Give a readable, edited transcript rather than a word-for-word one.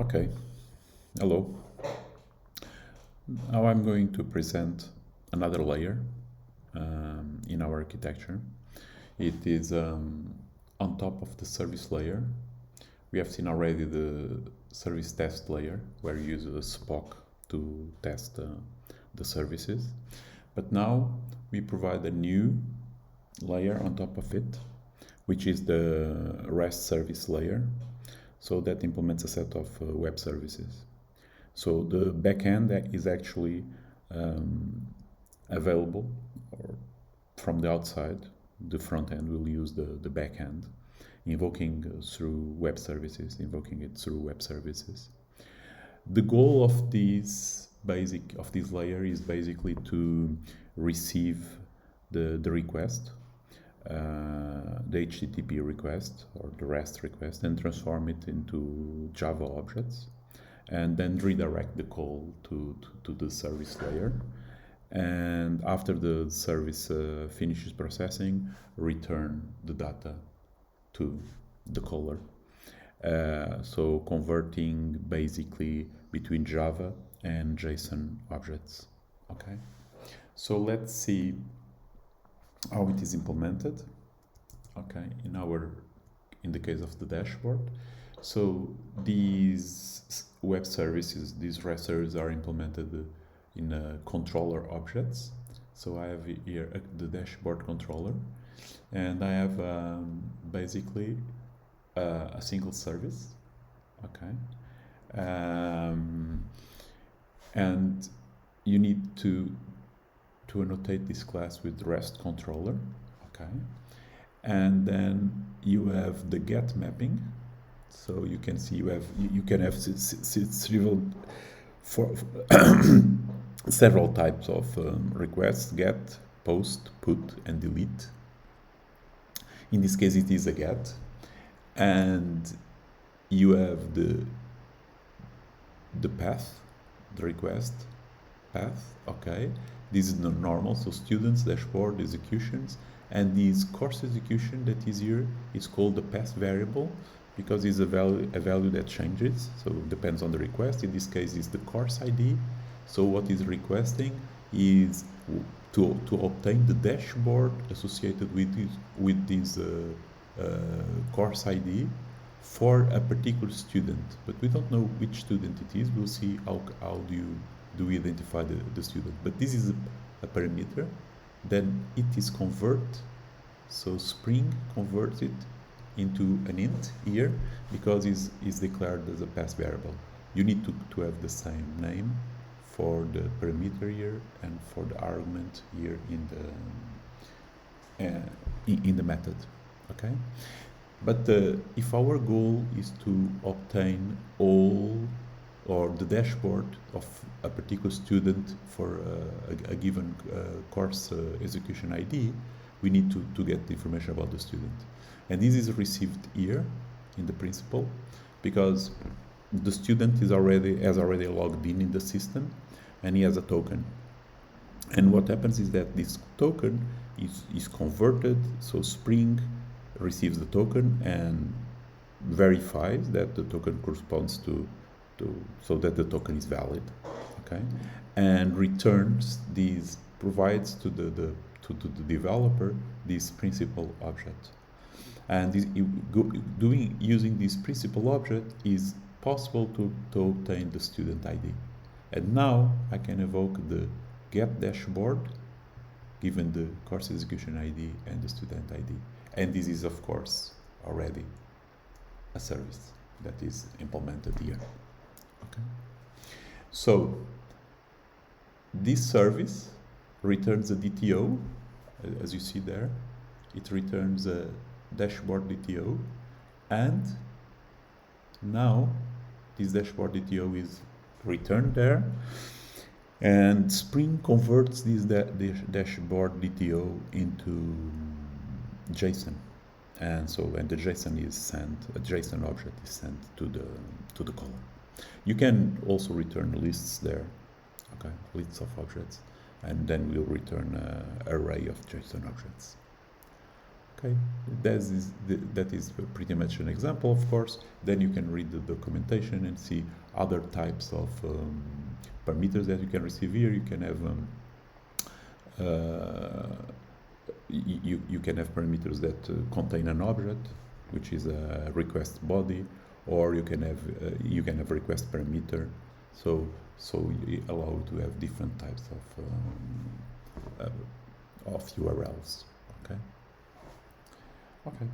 Okay, hello. Now I'm going to present another layer in our architecture. It is on top of the service layer. We have seen already the service test layer where you use a SPOC to test the services. But now we provide a new layer on top of it, which is the REST service layer. So that implements a set of web services. So the backend is actually available or from the outside. The front end will use the backend, invoking through web services, invoking it through web services. The goal of this layer is basically to receive the request, the HTTP request or the REST request, and transform it into Java objects, and then redirect the call to the service layer. And after the service finishes processing, return the data to the caller. So converting basically between Java and JSON objects. Okay. So let's see how it is implemented. Okay, in the case of the dashboard. So these web services, these REST services are implemented in controller objects. So I have here the dashboard controller, and I have basically a single service. Okay, and you need to annotate this class with REST controller. Okay, and then you have the get mapping. So you can see you can have several types of requests: get, post, put, and delete. In this case, it is a get, and you have the path, the request path. Okay, this is the normal, so students, dashboard, executions, and this course execution that is here is called the path variable because it's a value that changes, so it depends on the request. In this case, it's the course ID. So what is requesting is to obtain the dashboard associated with this course ID for a particular student, but we don't know which student it is. We'll see how do we identify the student. But this is a parameter. Then it is convert. So Spring converts it into an int here because it's declared as a path variable. You need to have the same name for the parameter here and for the argument here in the method. Okay. But if our goal is to obtain all or the dashboard of a particular student for a given course execution ID, we need to get the information about the student. And this is received here in the principal because the student has already logged in the system and he has a token. And what happens is that this token is converted, so Spring receives the token and verifies that the token corresponds to so that the token is valid, okay, and returns these, provides to the developer this principal object. And this, using this principal object is possible to obtain the student ID. And now I can evoke the get dashboard given the course execution ID and the student ID. And this is, of course, already a service that is implemented here. Okay. So this service returns a DTO, as you see there. It returns a dashboard DTO, and now this dashboard DTO is returned there, and Spring converts this dashboard DTO into JSON, and the JSON is sent. A JSON object is sent to the caller. You can also return lists there, okay, lists of objects, and then we'll return an array of JSON objects. Okay, that is pretty much an example, of course. Then you can read the documentation and see other types of parameters that you can receive here. You can have you can have parameters that contain an object, which is a request body, or you can have request parameter. So you allow to have different types of URLs. Okay. Okay.